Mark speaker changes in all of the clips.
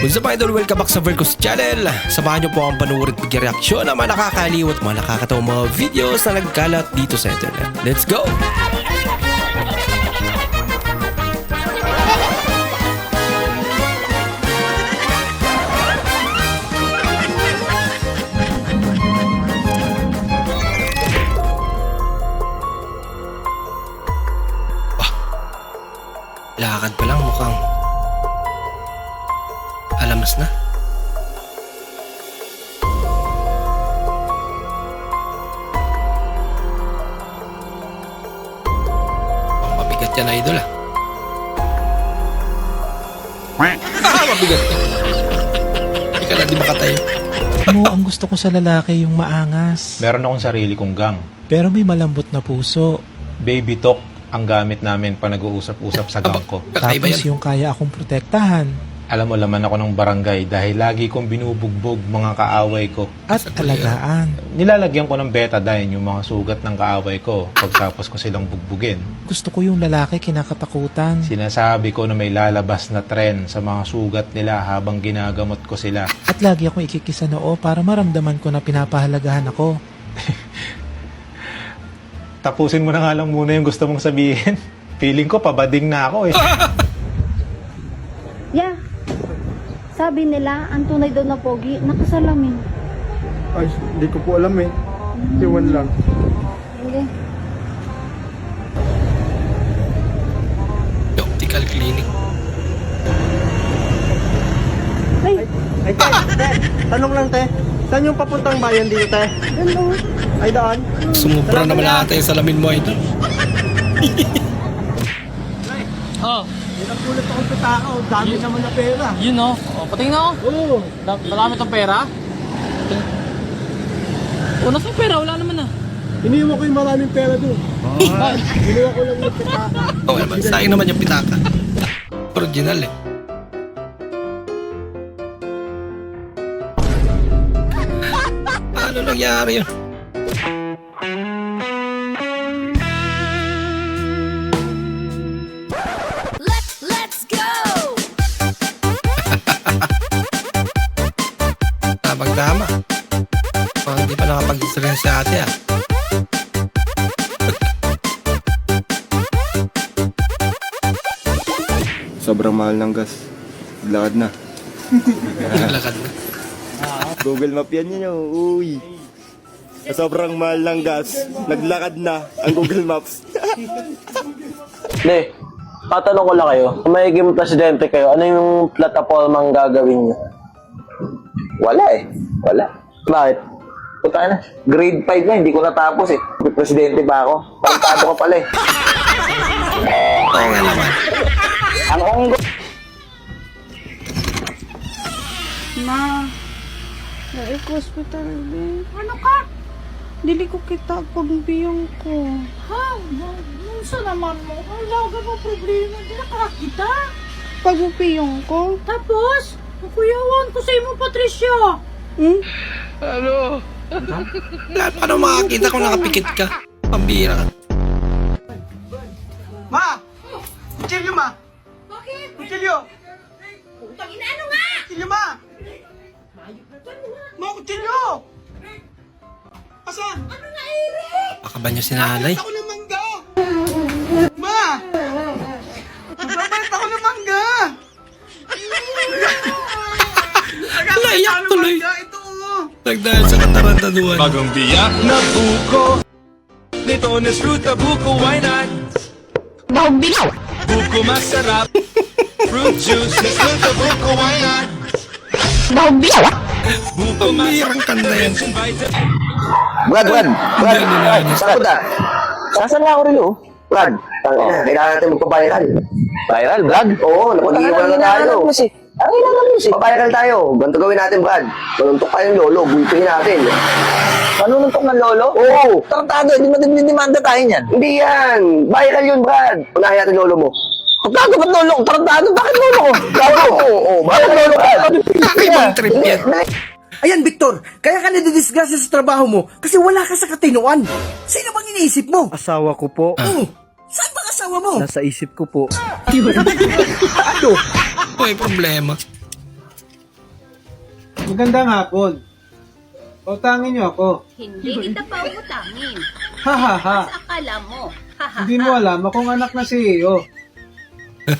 Speaker 1: What's up idol? Welcome back sa Vercos Channel. Samahan niyo po ang panuorin at reaksyon ng mga nakakaliw at mga nakakatawang mga videos na nagkalat dito sa internet. Let's go! Lakad pa lang mukhang alamas na. Mabigat yan idol ah. Mabigat yan. Hindi ka na di makatayo.
Speaker 2: Ang gusto ko sa lalaki yung maangas.
Speaker 3: Meron akong sarili kong gang.
Speaker 2: Pero may malambot na puso.
Speaker 3: Baby talk ang gamit namin pag nag-uusap-usap sa gang ko.
Speaker 1: Kakaiba
Speaker 2: Tapos
Speaker 1: yan.
Speaker 2: yung kaya akong protektahan.
Speaker 3: Alam mo, laman ako ng barangay dahil lagi kong binubugbog mga kaaway ko.
Speaker 2: At alagaan.
Speaker 3: Nilalagyan ko ng betadine yung mga sugat ng kaaway ko pagtapos ko silang bugbugin.
Speaker 2: Gusto ko yung lalaki kinakatakutan.
Speaker 3: Sinasabi ko na may lalabas na tren sa mga sugat nila habang ginagamot ko sila.
Speaker 2: At lagi akong ikikisa noo para maramdaman ko na pinapahalagahan ako.
Speaker 3: Tapusin mo na nga lang muna yung gusto mong sabihin. Feeling ko pabading na ako eh.
Speaker 4: Yeah. Sabi nila, ang tunay daw na pogi, nakasalamin.
Speaker 5: Ay, hindi ko po alam eh. Iwan lang.
Speaker 4: Okay.
Speaker 1: Optical clinic.
Speaker 4: Ay,
Speaker 5: Ay, te, tanong lang, te. Saan yung papuntang bayan dito, te?
Speaker 4: gano'n.
Speaker 5: Ay, daan.
Speaker 1: Sumubra naman ata yung salamin mo idol.
Speaker 6: Oh,
Speaker 5: May nagulat akong tao. Dami naman na pera.
Speaker 6: yun no. Oh, patingin ako.
Speaker 5: Oo.
Speaker 6: Marami tong pera. Oh, nasa yung pera? Wala naman na.
Speaker 5: Iniwan ko yung maraming pera doon.
Speaker 6: Ay,
Speaker 5: Iniwan ko lang yung pitaka.
Speaker 1: Okay naman, sa akin naman yung pitaka. Original eh. Ano nangyari yun?
Speaker 4: Let's go!
Speaker 1: Tamang-tama. Oh, hindi pa nakapag-experience si ate ah.
Speaker 7: Sobrang mahal ng gas. Lakad na.
Speaker 1: Naglakad na.
Speaker 7: Google Map yan yun. Uy. Sa sobrang mahal ng gas, naglakad na ang Google Maps.
Speaker 8: Ne, tatanong ko lang kayo, kung magiging presidente kayo, ano yung plataforma ang gagawin niyo? Wala eh. Wala. Bakit? Puta na. Grade 5 na, hindi ko natapos eh. May presidente ba ako? Pagkado ko pala eh.
Speaker 1: Oo nga naman.
Speaker 8: Ang onggo.
Speaker 4: Ma, dali ko hospital, be. Ano ka? Dili ko kita pagbiyong ko.
Speaker 9: Ha? Munsa naman mo? Ang laga mo problema. Hindi nakakita.
Speaker 4: Pagbiyong ko?
Speaker 9: Tapos, ang kuyawan ko sa imo, Patricia.
Speaker 4: Hmm?
Speaker 1: Paano makakita kung nakapikit ka? Pambira ka.
Speaker 5: Ma! Kutsilyo, ma!
Speaker 9: Bakit?
Speaker 5: Kutsilyo!
Speaker 9: Putang ina, ano nga?
Speaker 5: Kutsilyo, ma! Ma, kutsilyo! Asan?
Speaker 9: Ano na, Eric?
Speaker 1: Baka ba niyo sinalay?
Speaker 5: Ako ng mangga! Ma! Magbabayad ako ng mangga!
Speaker 1: Naiyak tuloy.
Speaker 5: Ito, oh!
Speaker 1: Nagdahil sa katarantaduhan.
Speaker 10: Bagong biyak na buko. Litones fruta buko, why not? Buko masarap. Fruit juice, fruta buko, why not? Buko
Speaker 1: Pambirang kanta yan.
Speaker 8: Brad.
Speaker 1: Hindi,
Speaker 8: Saan ko na? Saan na ako rin oh? Brad, kailangan natin magpa-viral. Viral, Brad? Oo, napag-iwan na tayo. Ang ilan music. Pa-viral tayo. Ganito gawin natin, Brad. Manuntok pa yung lolo, gulpihin natin. Manuntok ng lolo? Oo. Tarantado, hindi demanda tayo niyan. Hindi yan. Viral yun, Brad. Unahin natin lolo mo. Gago, ba't lolo ko? Tarantado, bakit lolo ko? Gago. Oo, bakit lolo ko?
Speaker 1: Ibang trip yan.
Speaker 11: Ayan, Victor, kaya ka nadidisgrasya sa trabaho mo kasi wala ka sa katinuan. Sino bang iniisip mo?
Speaker 7: Asawa ko po.
Speaker 11: Oh, saan ba asawa mo?
Speaker 7: Nasa isip ko po.
Speaker 11: Ano?
Speaker 1: May problema.
Speaker 5: Magandang hapon. Pautangin niyo ako.
Speaker 9: Hindi kita pa utangin.
Speaker 5: Ha ha ha.
Speaker 9: Akala mo.
Speaker 5: Hindi mo alam akong anak na si Iyo.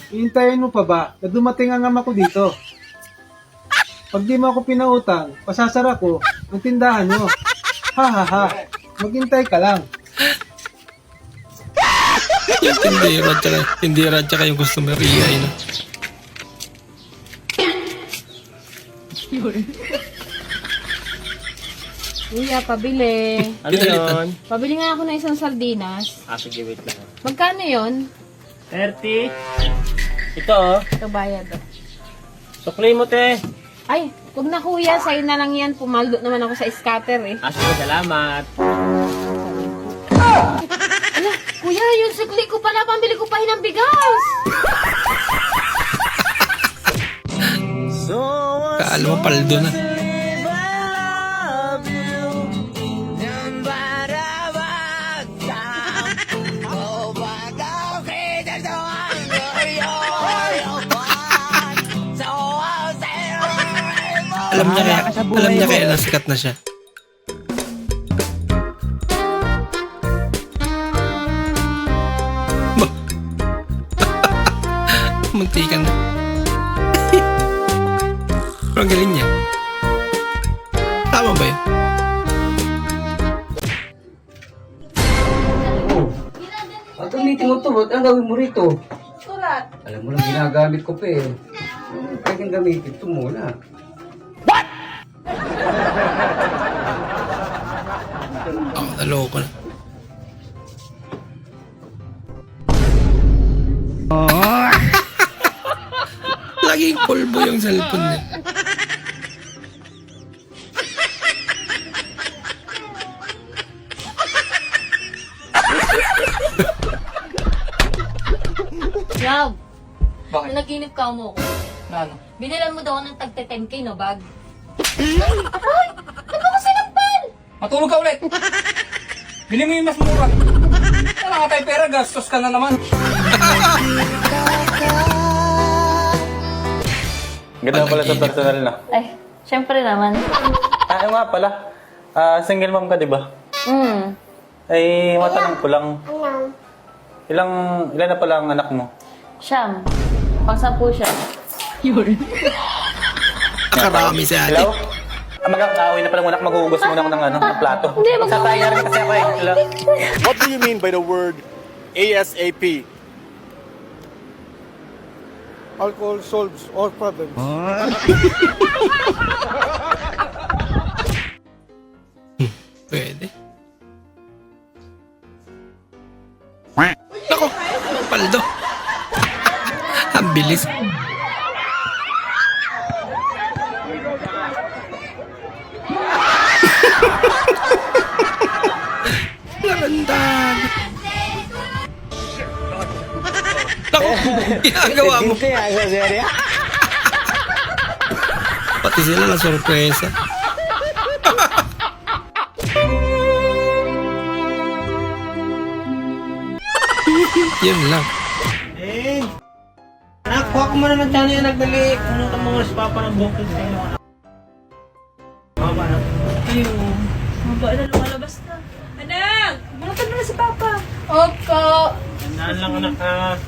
Speaker 5: Iintayin mo pa ba na dumating ang ama ko dito? Pag di mo ako pinautang, pasasara ko ang tindahan nyo. Ha ha ha. Maghintay ka lang.
Speaker 1: Yung tindera tsaka yung customer iay na.
Speaker 4: Kuya, pabili.
Speaker 6: Ano yun?
Speaker 4: Pabili nga ako ng isang sardinas.
Speaker 6: Sige, wait lang.
Speaker 4: Magkano yon?
Speaker 6: 30. Ito, oh.
Speaker 4: Ito bayad.
Speaker 6: Sukli mo, te.
Speaker 4: Ay, huwag na kuya. Sa'yo na lang yan. Pumaldo naman ako sa scatter eh.
Speaker 6: Sige, salamat.
Speaker 4: Ala, kuya, yung sukli ko pala. Pambili ko pa ng bigas.
Speaker 1: Kaala mo paldo na. Alam niya kaya nasikat na siya. Muntikan na. Pero ang galing niya. Tama ba yun?
Speaker 11: At ulitin mo to, ang gawin mo rito?
Speaker 4: Sulat.
Speaker 11: Alam mo lang, ginagamit ko pa eh. Pwedeng gamitin ito muna.
Speaker 1: Ako naloko na. Laging pulbo yung cellphone niya.
Speaker 4: Rob,
Speaker 6: Bakit?
Speaker 4: naginip ka mo ko.
Speaker 6: Na ano?
Speaker 4: Binilan mo daw ako ng tagte 10k no bag.
Speaker 6: Matulog ka ulit. Bili mo yung mas mura. Wala ka tayo pera, gastos ka na naman.
Speaker 1: Ganda pala sa
Speaker 12: personal na.
Speaker 4: Ay, syempre naman.
Speaker 12: Ano nga pala? Single mom ka, di ba? Ay, matanong ko lang. Ilan na pala ang anak mo?
Speaker 4: Siyam. Pang-sampu siya.
Speaker 1: Nakarami si ate.
Speaker 12: Hello? Magkakaaway na pala anak, maghuhugas muna ako ng plato.
Speaker 4: Hindi,
Speaker 12: Magsasaya na rin kasi ako eh. Hello?
Speaker 7: What do you mean by the word ASAP?
Speaker 5: Alcohol solves all problems.
Speaker 1: Pwede. Nako, paldo. Ang bilis. Narandag. Nako, ginagawa mo. Pati sila na sorpresa. Yun lang.
Speaker 5: Anak, kuha ko muna ng tiyan yung nagdali. Ano ka mga si Papa ng bukid sa inyo, anak? Mama, anak.
Speaker 4: Ayun. Maba na lumalabas na. Anak! Bunutan mo na si Papa. Opo.
Speaker 5: Naan lang, anak, ha?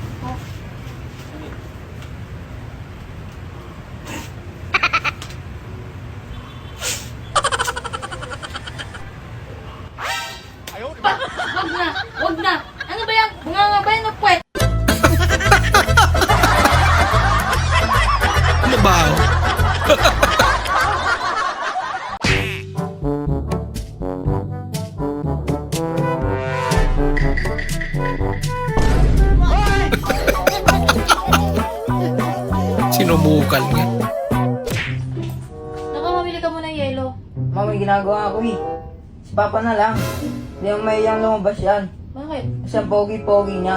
Speaker 4: Wag na! Wag na! Ano ba yan? Bunganga ba yan? Puwet!
Speaker 1: Ano ba? Sinumukan nga.
Speaker 4: Nakamamili ka muna ng yelo.
Speaker 11: Mama, may ginagawa ako eh. Si Papa na lang. Hindi mo may iyang lumabas yan.
Speaker 4: Bakit?
Speaker 11: Kasi ang pogi-pogi niya.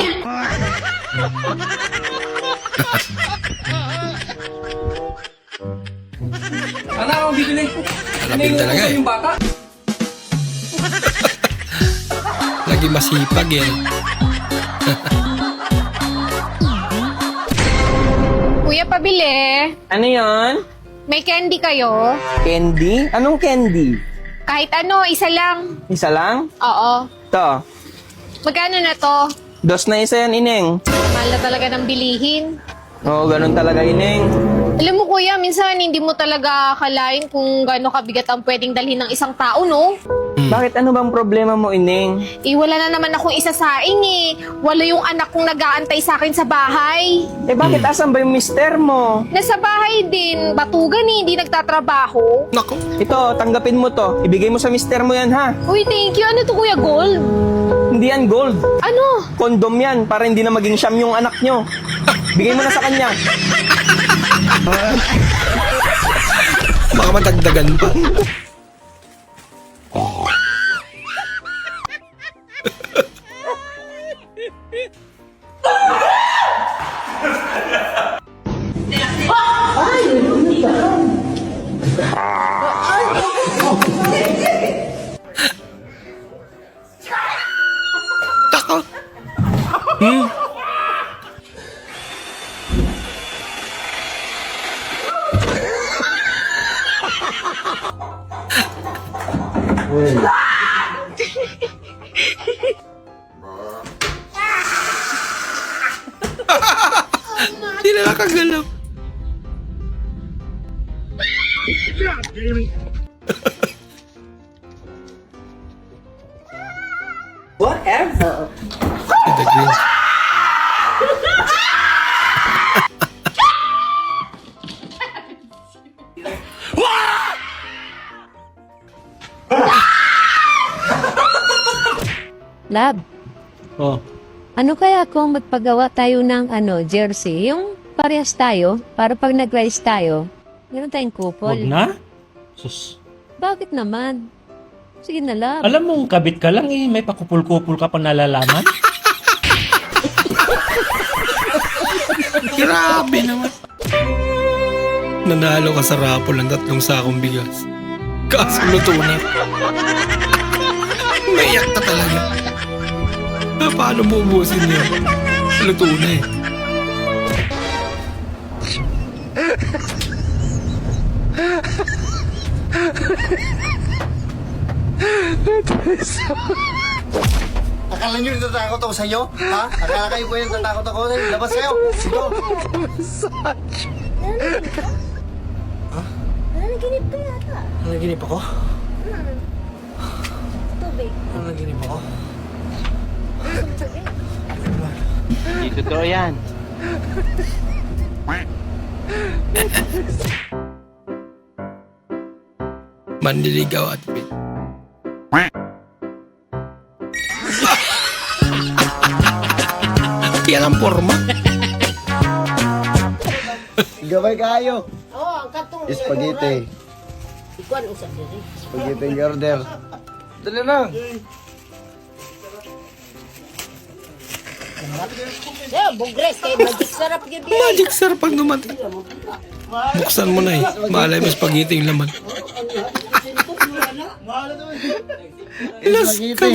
Speaker 6: Ano akong bibili?
Speaker 1: Alapin talaga eh.
Speaker 6: Yung bata.
Speaker 1: Lagi masipag eh.
Speaker 4: Kuya, pabili.
Speaker 6: Ano yon?
Speaker 13: May candy kayo?
Speaker 8: Candy? Anong candy?
Speaker 13: Kahit ano, isa lang.
Speaker 8: Isa lang?
Speaker 13: Oo.
Speaker 8: To.
Speaker 13: Magkano na to?
Speaker 8: Dos na isa yan, Ineng.
Speaker 13: Mahal na talaga ng bilihin.
Speaker 8: Oo, ganun talaga, Ineng.
Speaker 13: Alam mo kuya, minsan hindi mo talaga akalain kung gaano kabigat ang pwedeng dalhin ng isang tao, no?
Speaker 8: Bakit ano bang problema mo, Ineng?
Speaker 13: Eh, wala na naman akong isasaing eh. Wala yung anak kong nag-aantay sa akin sa bahay.
Speaker 8: Eh bakit asan ba yung mister mo?
Speaker 13: Nasa bahay din. Batugan eh, hindi nagtatrabaho.
Speaker 1: Nako.
Speaker 8: Ito, tanggapin mo to. Ibigay mo sa mister mo yan, ha?
Speaker 13: Uy, thank you. Ano to kuya, gold?
Speaker 8: Hindi yan gold.
Speaker 13: Ano?
Speaker 8: Kondom yan, para hindi na maging siyam yung anak nyo. Bigay mo na sa kanya.
Speaker 1: Baka matagdagan pa. Tako. Hindi na nakagalaw.
Speaker 11: Whatever.
Speaker 1: The Grinch.
Speaker 14: Lab,
Speaker 5: Oh.
Speaker 14: ano kaya kung magpagawa tayo ng jersey? Yung parehas tayo, para pag nag-rise tayo, meron tayong kupol.
Speaker 6: Huwag na. Sus.
Speaker 14: Bakit naman? Sige na, Lab.
Speaker 6: Alam mo, kabit ka lang eh. May pakupul-kupul ka pa nalalaman.
Speaker 1: Grabe naman. Nanalo ka sa raffle ng 3 sakong bigas. Kaso luto na. Maiyak na talaga. Paano mo ubusin niya? Luto na eh.
Speaker 11: Akala nyo natatakot ako sa'yo? Ha? Akala kayo po yung natatakot ako? Labas kayo! Ito! Ha?
Speaker 9: Nanaginip ka yata.
Speaker 11: Nanaginip ako?
Speaker 9: Tubig.
Speaker 11: Nanaginip ako?
Speaker 8: Hindi totoo yan.
Speaker 1: Manliligaw at pit. Yan ang forma.
Speaker 11: Gabay kayo!
Speaker 9: Oo, ang katong
Speaker 11: Spaghetti.
Speaker 9: Ikuan usap diri.
Speaker 11: Spaghetti in order. Dali na!
Speaker 9: Yeah, bugres kay magic sarap gyud.
Speaker 1: Magic sir pag dumating. Buksan mo na eh. Malay mo spaghetti yung laman. Ilas ka.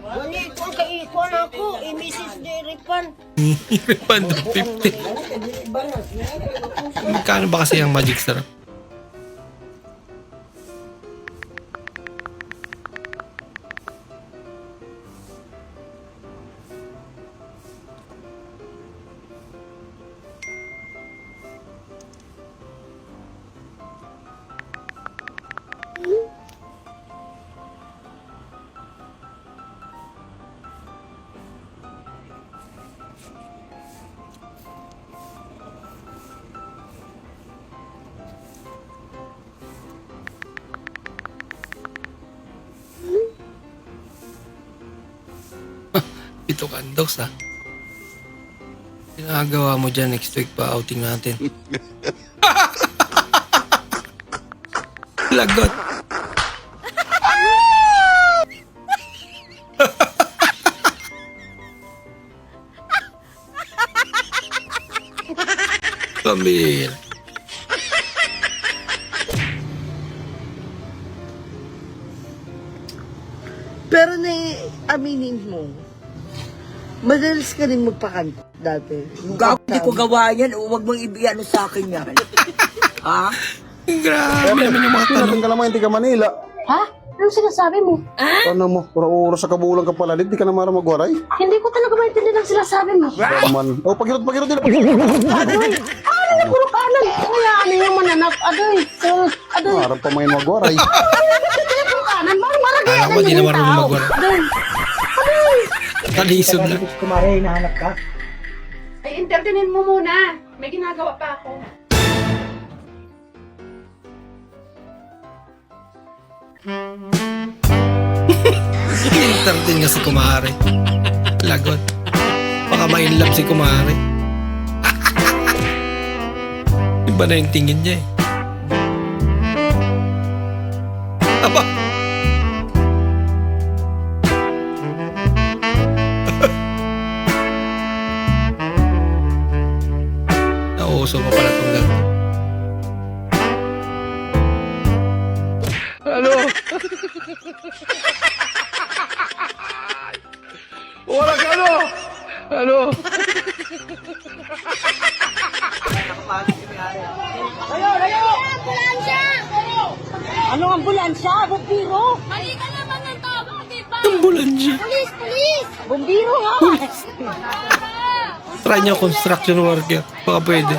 Speaker 9: Wani ko kay ikuan ako, Mrs. Deripan.
Speaker 1: Ripan 50. Magkano ba kasi ang magic syrup? Ito kandos ha. Ginagawa mo dyan next week pa outing natin. Lagot. Pamil.
Speaker 11: Pero aminin mo, madalas ka rin magpakanta dati. Gago, di ko gawa yan. Huwag mong ibigay sa akin yan. Ha?
Speaker 1: Grabe naman yung mga tanong.
Speaker 15: ka naman, hindi ka Manila.
Speaker 9: Ha? Anong sinasabi mo?
Speaker 15: Ano mo, oras sa kabulang ka pala, hindi ka na mara magwaray.
Speaker 9: Hindi ko talaga maintindihan ang sinasabi mo.
Speaker 15: Naman. Oh, pagirot nila.
Speaker 9: Adoy! Ano na puro kanan? Kaya ano yung mananap? Adoy! Adoy!
Speaker 15: Marang pa may magwaray.
Speaker 9: Puro kanan? Maragay!
Speaker 1: Alam mo, di na marunong magwala.
Speaker 9: Adoy! Adoy!
Speaker 1: Talisod na.
Speaker 5: Kumare, hinahanap ka?
Speaker 4: Ay, entertainin mo muna. May ginagawa pa ako.
Speaker 1: Entertain nga si Kumare. Lagot. Baka ma-inlove si Kumare. Iba na yung tingin niya eh. Aba! Nauso pa pala itong ganito.
Speaker 10: Ano? Walang ano? Ano?
Speaker 9: Anong ambulansya? Bumbiro?
Speaker 13: Mali ka naman ng tao, di ba?
Speaker 1: Ambulansya.
Speaker 9: Police! Bumbiro nga!
Speaker 1: Try niyo construction worker. Baka pwede.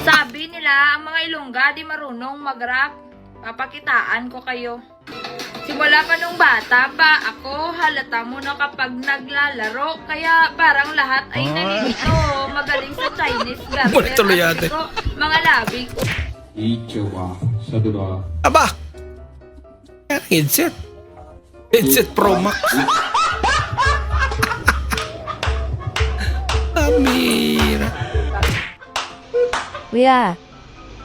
Speaker 13: Sabi nila, ang mga Ilongga di marunong mag-rap. Papakitaan ko kayo. Simula pa nung bata pa ako, halata mo na kapag naglalaro. Kaya parang lahat ay nalilito. Magaling sa Chinese garter.
Speaker 1: Muli tuloy ate.
Speaker 13: Ko, mga labig.
Speaker 1: Aba! Headset. Headset Pro Max. Amira.
Speaker 14: Kuya,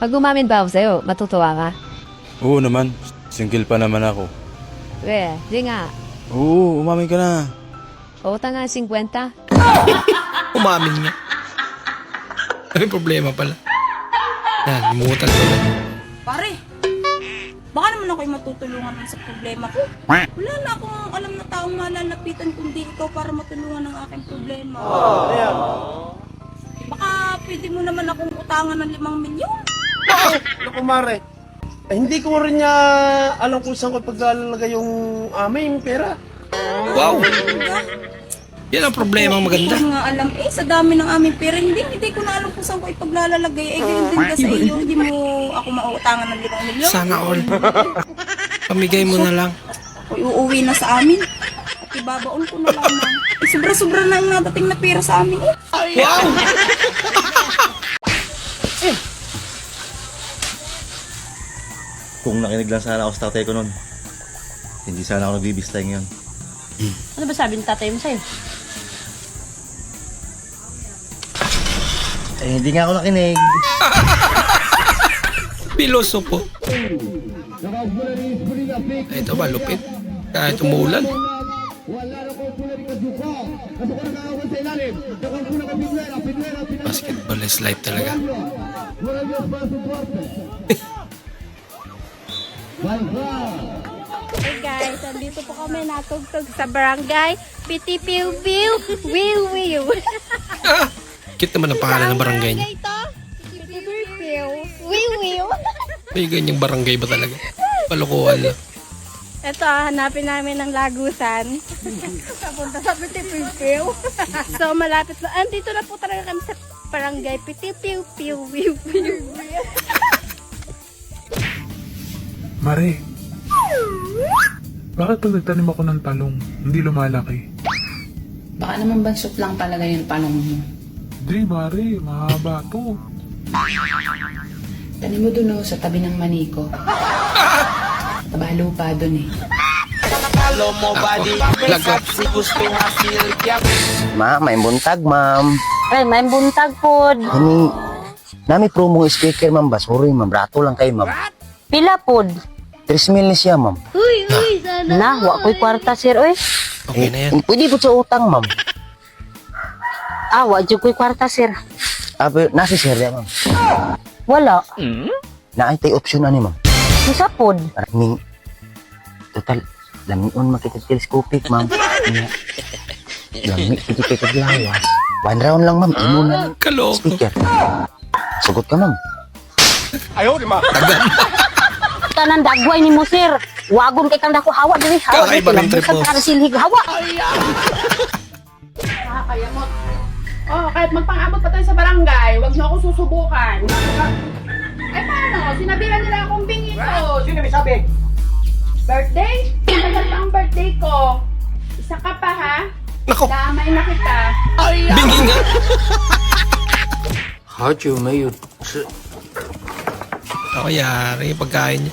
Speaker 14: pag umamin ba ako sa'yo, matutuwa ka?
Speaker 7: Oo naman. Single pa naman ako.
Speaker 14: Kuya, di nga.
Speaker 7: Oo, umamin ka na.
Speaker 14: Pautang nga 50.
Speaker 1: Umamin nga. May problema pala. Yan, mumutan ko lang.
Speaker 4: Pare, baka naman ako'y matutulungan sa problema ko. Wala na akong alam na taong malalapitan kundi ikaw para matulungan ang aking problema. Baka pwede mo naman akong utangan ng 5 milyon.
Speaker 11: Naku, Mare. Hindi ko rin niya alam kung saan ko paglalagay yung aming pera.
Speaker 1: Wow! Yan ang problema ang maganda.
Speaker 4: Hindi ko nga alam sa dami ng aming pera, hindi ko na alam kung saan ko ipaglalagay. Ganyan din ka sa iyo, hindi mo ako mauutangan ng 5 milyon.
Speaker 1: Sana all. Pamigay mo na lang.
Speaker 4: Ako'y uuwi na sa amin. At ibabaon ko na lang na. Sobra-sobra na ang nadating na pera sa amin.
Speaker 1: Wow!
Speaker 7: Kung nakinig lang sana ako sa tatay ko nun, hindi sana ako nagbibistay ngayon.
Speaker 9: Ano ba sabi ng tatay mo sa'yo?
Speaker 7: Eh, hindi nga ako nakinig.
Speaker 1: Pilosopo. Ito ba, lupit? Kahit umuulan. Basketball is life talaga.
Speaker 4: Hey guys, andito po kami natugtog sa barangay Piti Piu Piu Wiu Wiu.
Speaker 1: Cute naman ang pangalan ng barangay niya.
Speaker 4: Piti Piu Piu Wiu Wiu.
Speaker 1: May ganyang barangay ba talaga? Palukuhan lang.
Speaker 4: Ito, hanapin namin ng lagusan. Papunta sa Piti Piu Piu. So malapit na, andito na po talaga kami sa barangay Piti Piu Piu Wiu Wiu.
Speaker 2: Mare, bakit pag nagtanim ako ng talong, hindi lumalaki?
Speaker 9: Baka naman bansot lang talaga yung tanong mo.
Speaker 2: Hindi, Mare, mahaba to.
Speaker 9: Tanim mo dun sa tabi ng maniko. Tabalo pa dun eh.
Speaker 8: Ma, may buntag, ma'am.
Speaker 9: Ay, may buntag pod.
Speaker 8: Ini, nami promo speaker, ma'am. Basuri, ma'am. Rato lang kayo, ma'am.
Speaker 9: Pila pod.
Speaker 8: 3 mil siya, ma'am.
Speaker 9: Na, wa ko'y kwarta sir, oy.
Speaker 1: Okay na yan.
Speaker 8: Pwede po sa utang, ma'am.
Speaker 9: Ah, wa dyan ko'y kwarta sir.
Speaker 8: Nasa sir yan, ma'am.
Speaker 9: Wala.
Speaker 8: Naay option na ni, ma'am.
Speaker 9: Isa pod.
Speaker 8: Maraming, total, lamion makita telescopic, ma'am. Lami, hindi kayo kaglawas. 1 round lang, ma'am. Imo na
Speaker 1: Kaloko.
Speaker 8: speaker. Sugot ka, ma'am.
Speaker 10: Ayaw, di ma.
Speaker 9: Tanan dagway ni mo, sir. Wagon kay kang dako hawa diri. Hawa
Speaker 1: Kakaiba ng trip mo.
Speaker 9: Kan silhig hawa.
Speaker 13: Kaya mo. Oh, kahit magpang-abot pa tayo sa barangay, wag niyo ako susubukan. Eh paano? Sinabihan nila akong bingi to.
Speaker 11: Sino may sabi?
Speaker 13: Birthday? Tagal pa ang birthday ko. Isa ka pa ha?
Speaker 1: Nako.
Speaker 13: Damay na kita.
Speaker 1: Bingi nga.
Speaker 6: 好久没有吃。
Speaker 1: Ako yari, yung pagkain niya.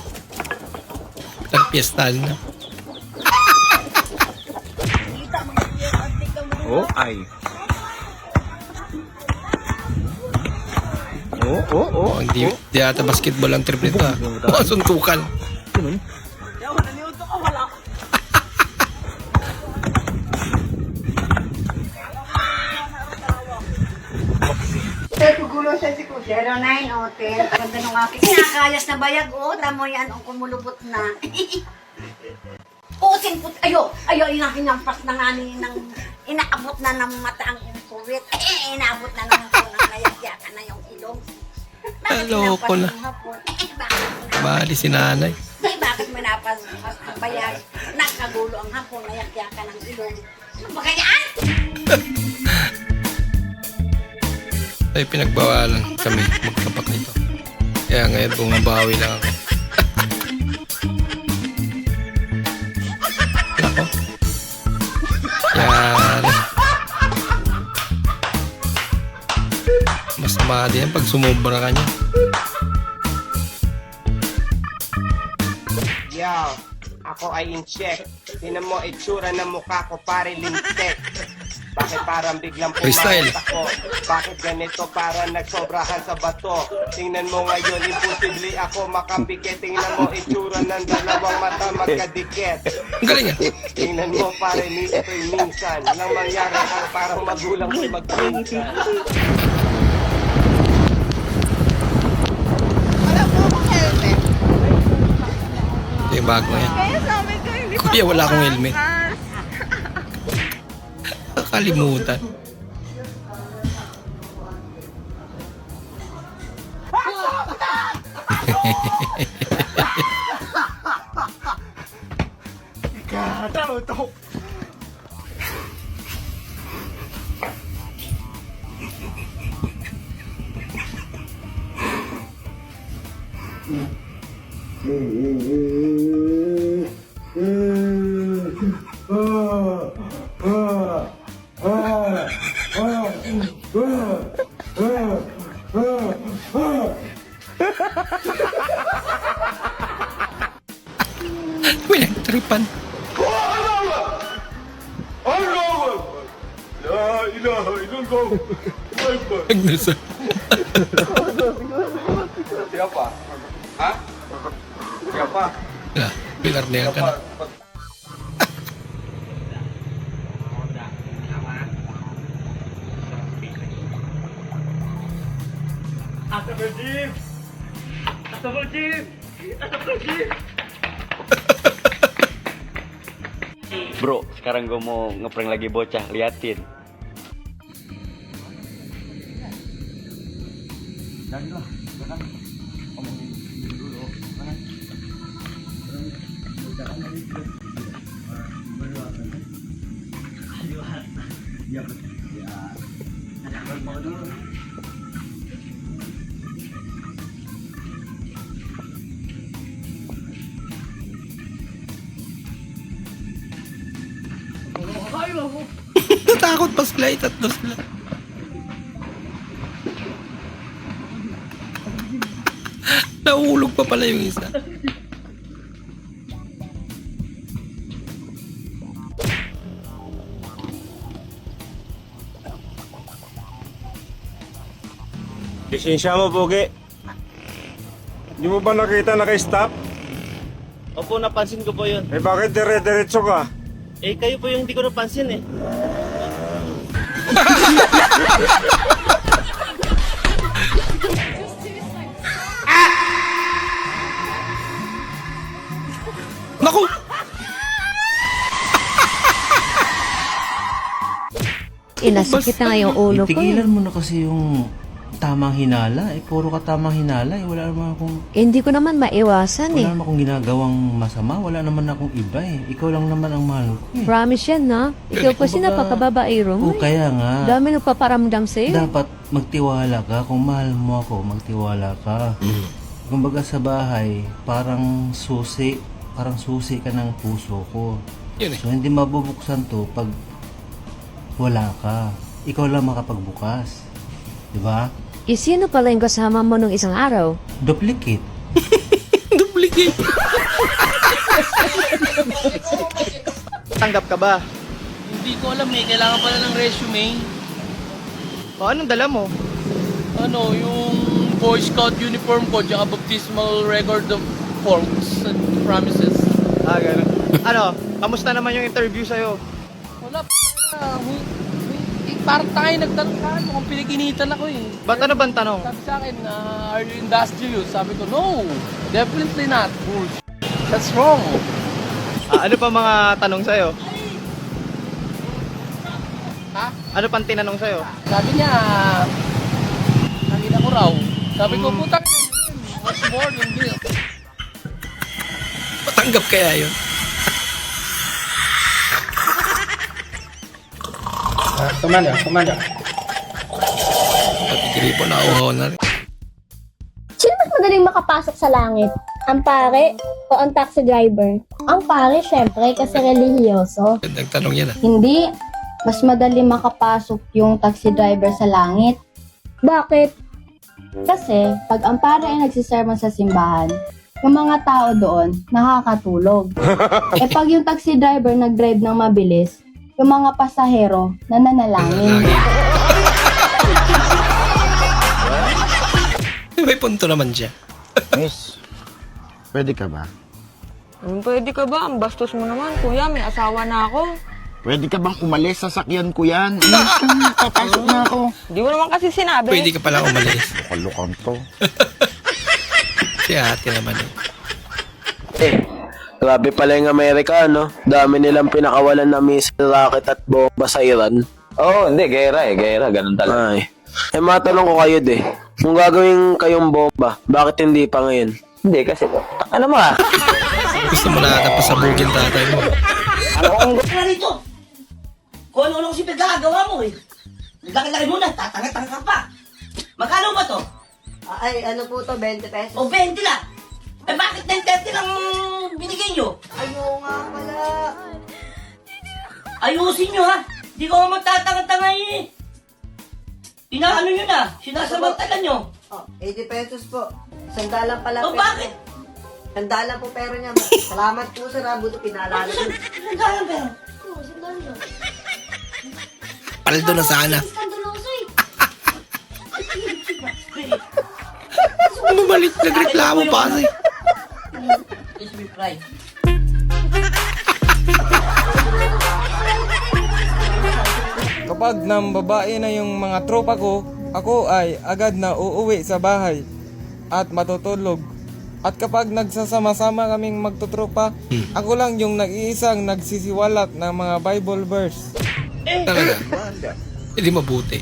Speaker 1: Nagpiestal na.
Speaker 6: Oh, ay.
Speaker 1: Oh, hindi ata basketball ang trip nito, ha? Oh, suntukan.
Speaker 9: Tugulo siya si Kuya. 09 o 10. Ganda nung aking kinakayas na bayag o. Tamo yan ang kumulubot na. Pusin put. Ayo, hinampas na nga ni ng inaabot na ng mata ang insurit. Inaabot na ng nayagyakan na yung ilong.
Speaker 1: Loko na. Bali si nanay.
Speaker 9: Bakit mo napas ang bayag? Nakagulo ang hapon, nayagyakan ng ilong. Ano ba kayaan?
Speaker 1: Ay, pinagbawalan kami magkapat nito. Kaya ngayon bumabawi lang ako. Ako. Yan. Masama din pag sumobra ka niya.
Speaker 16: Yo, ako ay in-check. Tinan mo itsura ng mukha ko, pare lintek. Bakit parang biglang
Speaker 1: Freestyle.
Speaker 16: pumayat ako? Bakit ganito parang nagsobrahan sa bato? Tingnan mo ngayon, imposible ako makapikit. Tingnan mo itsura ng dalawang mata magkadikit.
Speaker 1: Ang galing ah.
Speaker 16: Tingnan mo pare, ito'y minsan. Nang mangyari ang parang magulang mo'y magpinsan.
Speaker 1: Yung bago yan. Kuya, wala akong helmet. Nakalimutan. Pinagtripan. Nagdasa.
Speaker 6: Siapa? Hah? Siapa?
Speaker 1: Wala, pinarnihan ka na.
Speaker 10: Astagfirullahaladzim. Astagfirullahaladzim. Astagfirullahaladzim.
Speaker 7: Bro, sekarang gue mau ngeprank lagi bocah, liatin.
Speaker 1: Natakot pa sila, itatlo sila. Nahulog pa pala yung isa.
Speaker 10: Lisensya mo, Pogi. Hindi mo ba nakita naka-stop?
Speaker 17: Opo, napansin ko po yun.
Speaker 10: Eh bakit dire-diretso ka?
Speaker 17: Eh, kayo po yung hindi ko napansin eh.
Speaker 1: Naku!
Speaker 14: Inasakit na nga yung ulo ko.
Speaker 6: Tigilan mo na kasi yung
Speaker 18: tamang hinala. Puro ka tamang hinala. Wala naman akong...
Speaker 14: Hindi ko naman maiwasan
Speaker 18: Wala naman akong ginagawang masama. Wala naman akong iba Ikaw lang naman ang mahal ko
Speaker 14: Promise yan, no? Ikaw kasi napakababaero mo.
Speaker 18: Kaya nga.
Speaker 14: Dami nagpaparamdam sa'yo.
Speaker 18: Dapat magtiwala ka. Kung mahal mo ako, magtiwala ka. Kumbaga sa bahay, parang susi ka ng puso ko. So hindi mabubuksan to pag wala ka. Ikaw lang makapagbukas. Diba?
Speaker 14: Sino pala yung kasama mo nung isang araw?
Speaker 18: Duplicate.
Speaker 1: Duplicate.
Speaker 17: Tanggap ka ba?
Speaker 6: Hindi ko alam kailangan pala ng resume.
Speaker 17: O, anong dala mo?
Speaker 6: Ano, yung Boy Scout uniform ko, tsaka baptismal record of forms and promises.
Speaker 17: Ganun. Ano, kamusta naman yung interview sa'yo?
Speaker 6: Wala parang tayo nagtanong mukhang pinaginitan ako
Speaker 17: Ba't ano bang tanong?
Speaker 6: Sabi sa akin, are you industrious? Sabi ko, no, definitely not. Bullshit. That's wrong.
Speaker 17: Ano pa mga tanong sa'yo?
Speaker 6: Ha?
Speaker 17: Ano pang tinanong sa'yo?
Speaker 6: Sabi niya, nakita ko raw. Sabi ko, putang what's more than this?
Speaker 1: Matanggap kaya yun?
Speaker 6: Kumanda.
Speaker 1: Pati po nauhaw na rin.
Speaker 4: Sino mas madaling makapasok sa langit? Ang pare o ang taxi driver? Ang pare, syempre, kasi relihiyoso.
Speaker 1: Gandang tanong yan
Speaker 4: Hindi. Mas madali makapasok yung taxi driver sa langit. Bakit? Kasi, pag ang pare ay nagsisermon sa simbahan, yung mga tao doon, nakakatulog. Pag yung taxi driver nag-drive ng mabilis, yung mga pasahero, nananalangin.
Speaker 1: May punto naman siya.
Speaker 15: Miss, pwede ka ba?
Speaker 13: Pwede ka ba? Ang bastos mo naman, kuya. May asawa na ako.
Speaker 15: Pwede ka bang umalis sa sakyan ko yan? Miss, papasok na ako.
Speaker 13: Di mo naman kasi sinabi.
Speaker 1: Pwede ka pala umalis.
Speaker 15: Kalukang to.
Speaker 1: Si ate naman
Speaker 8: Grabe pala yung Amerika, no? Dami nilang pinakawalan na missile rocket at bomba sa Iran.
Speaker 12: Hindi. Gera. Ganun talaga.
Speaker 8: Ay. Matanong ko kayo, kung gagawin kayong bomba, bakit hindi pa ngayon?
Speaker 12: Hindi, kasi... Ano mo
Speaker 1: Gusto mo na ata pasabugin tatay mo.
Speaker 9: Kaya rito, kung ano-ano kasi pinagagawa mo Laki-laki mo na, tatanga-tanga ka pa. Magkano ba to?
Speaker 19: Ay, ano po to, 20 pesos?
Speaker 9: O 20 lang. Bakit 10-30 lang binigay nyo?
Speaker 19: Ayaw nga pala.
Speaker 9: Ayusin nyo ha. Di ko magtatanga-tanga Inaano nyo na, sinasamantalan nyo.
Speaker 19: 80 pesos po. Sandalan pala.
Speaker 9: O bakit?
Speaker 19: Sandalan po pero niya. Salamat po sir, buto pinaalala.
Speaker 9: Sandalan pero?
Speaker 19: Oo, sandalan.
Speaker 1: Paldo na sana. Bumalik, nagreklamo pa kasi.
Speaker 9: Yes, we fry.
Speaker 6: Kapag nang babae na yung mga tropa ko, ako ay agad na uuwi sa bahay at matutulog. At kapag nagsasama-sama kaming magtutropa, ako lang yung nag-iisang nagsisiwalat ng mga Bible verse.
Speaker 1: Talaga? Hindi mabuti.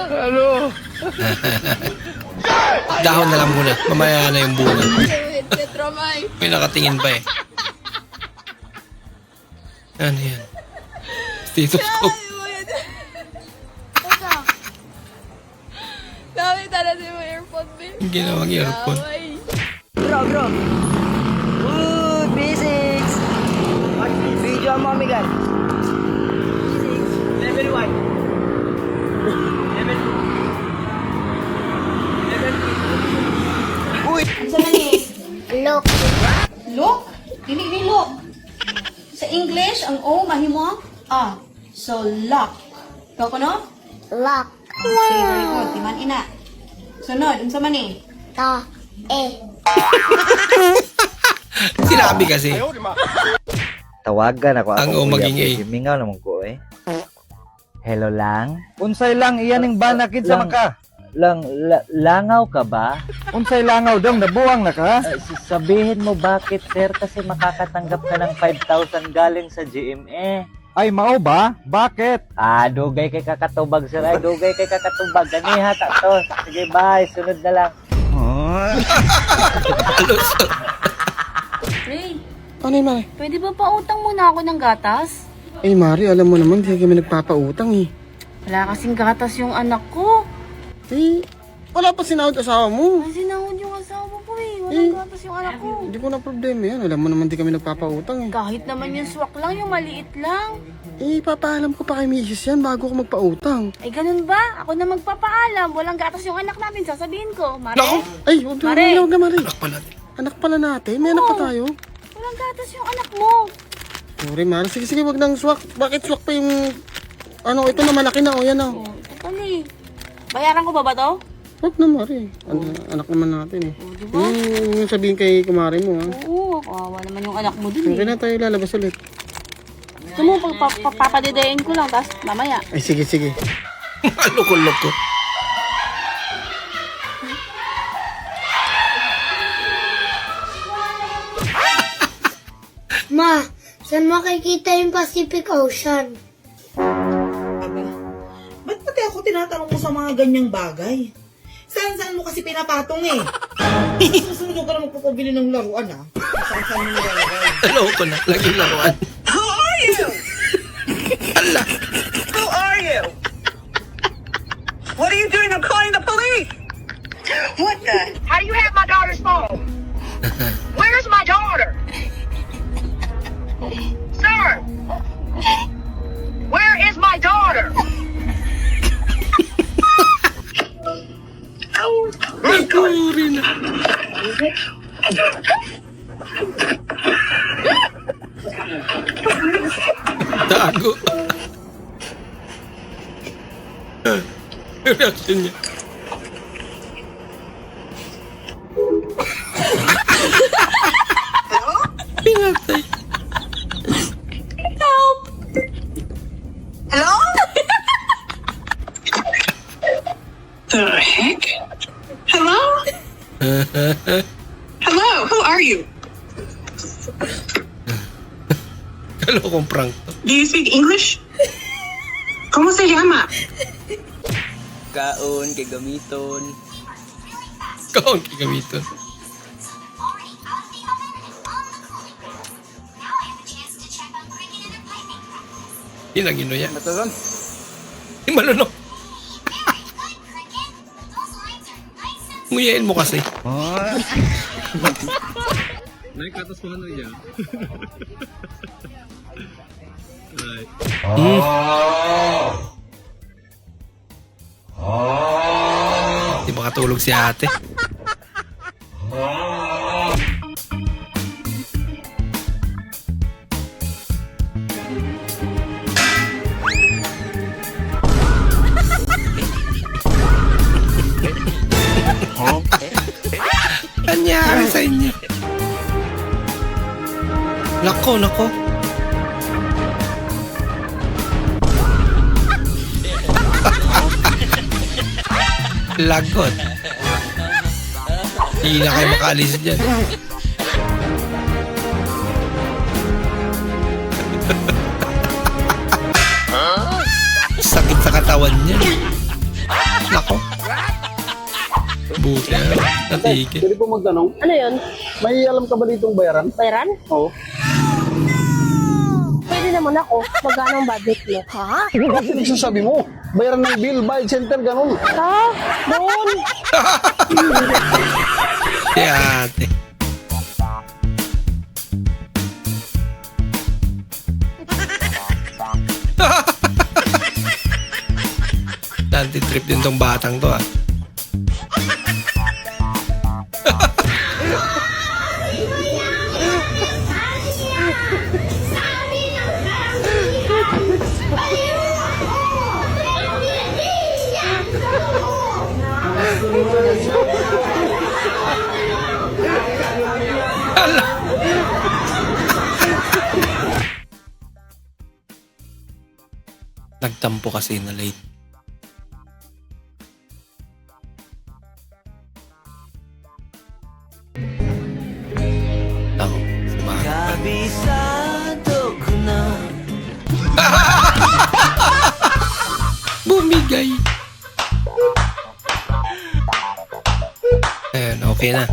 Speaker 6: Ano?
Speaker 1: Dahon na lang muna. Mamaya na yung bunga. May nakatingin pa Ano yan? Stethoscope.
Speaker 13: Dami talaga mo earphone, babe.
Speaker 1: Yung ginawang earphone.
Speaker 19: Bro. Good, B6. Video mo, Miguel.
Speaker 9: Level 1. Level 2.
Speaker 19: Uy!
Speaker 4: Sa mani? Look.
Speaker 9: Look? Dili look. Sa English, ang O, mahimo So, lock. Ikaw ko no?
Speaker 4: Lock.
Speaker 9: Okay, very good. Timan ina. Sunod, unsa man ni?
Speaker 1: Sinabi kasi.
Speaker 20: Tawagan ako
Speaker 1: Ang
Speaker 20: ako
Speaker 1: maging A.
Speaker 20: Mingaw naman ko Hello lang.
Speaker 11: Unsay lang iyan ng banakid sa maka.
Speaker 20: Langaw ka ba?
Speaker 12: Unsay langaw dong, nabuwang na ka?
Speaker 20: Sabihin mo bakit, sir, kasi makakatanggap ka ng 5,000 galing sa GMA.
Speaker 12: Ay, mao ba? Bakit?
Speaker 20: Dugay kay kakatubag, sir. Ay, dugay kay kakatubag. Ganiha ta to. Sige, bye. Sunod na lang.
Speaker 13: Ray,
Speaker 11: Ano yung Mari?
Speaker 13: pwede ba pautang muna ako ng gatas?
Speaker 11: Ay Mari, alam mo naman, hindi kami nagpapautang eh.
Speaker 13: Wala kasing gatas yung anak ko.
Speaker 11: Eh, wala pa sinahod asawa mo.
Speaker 13: Ay, sinahod yung asawa ko eh. Walang gatas yung anak ko.
Speaker 11: Hindi ko na problema yan. Alam mo naman, di kami nagpapautang eh.
Speaker 13: Kahit naman yung swak lang, yung maliit lang.
Speaker 11: Eh, papaalam ko pa kay Mrs. yan bago ko magpautang.
Speaker 13: Ay, ganun ba? Ako na magpapaalam. Walang gatas yung anak namin. Sasabihin ko. Mare?
Speaker 11: Ay, huwag na,
Speaker 13: Mare?
Speaker 11: huwag na, Mari. Anak pala natin. May anak pa tayo.
Speaker 13: Walang gatas yung anak mo.
Speaker 11: Sorry, Mari. Sige, sige, wag nang swak. Bakit swak pa yung... Ano, ito na malaki na. O, yan na.
Speaker 13: Ito pali. Bayaran ko ba to?
Speaker 11: Huwag na, Mari. Anak naman natin eh.
Speaker 13: diba?
Speaker 11: Yung sabihin kay kumari mo, ha?
Speaker 13: Oo, kawawa naman yung anak mo dun
Speaker 11: Okay
Speaker 13: eh.
Speaker 11: na tayo lalabas ulit.
Speaker 13: Gusto mo, papadedein ko lang, tapos mamaya.
Speaker 11: Ay, sige, sige.
Speaker 1: Loko-loko.
Speaker 21: Ma, saan makikita yung Pacific Ocean?
Speaker 22: Ba't pati ako tinatanong mo sa mga ganyang bagay? Saan-saan mo kasi pinapatong eh? Susunod ka na magpapabili ng laruan ah. Saan-saan mo nilalagay?
Speaker 1: Loko na. Laging laruan.
Speaker 22: Who are you?
Speaker 1: Ala.
Speaker 22: Who are you? What are you doing? I'm calling the police! What the?
Speaker 21: How do you have my daughter's phone? Where's my daughter? Sir! Where is my daughter?
Speaker 1: Nagkuri na. Tago. Reaction niya. Pinatay.
Speaker 22: Help! Hello? The heck? Hello? Hello, who are you?
Speaker 1: Kalokong prank to.
Speaker 22: Do you speak English? ¿Cómo se llama?
Speaker 20: Kaon, kay gamiton.
Speaker 1: Kaon gamiton. Inagino yan. Malunok. Nguyain mo kasi.
Speaker 10: Naikatas ko ano niya.
Speaker 1: Di makatulog si ate. Anyari sa inyo? Nako, nako. Lagot. Hindi na kayo makaalis dyan. Sakit sa katawan niya. Nako. Buti na. Natigil.
Speaker 5: Pwede po magtanong?
Speaker 21: Ano yun?
Speaker 5: May alam ka ba ditong bayaran?
Speaker 21: Bayaran?
Speaker 5: Oo.
Speaker 21: Pwede naman ako. Magkano ang budget mo? Ha?
Speaker 5: Bakit nagsasabi mo? Bayaran ng bill, bayad center, ganun.
Speaker 21: Ha? Doon?
Speaker 1: Si ate. Anti-trip din tong batang to ah. Nagtampo kasi na late. Bumigay. Ayan, okay na.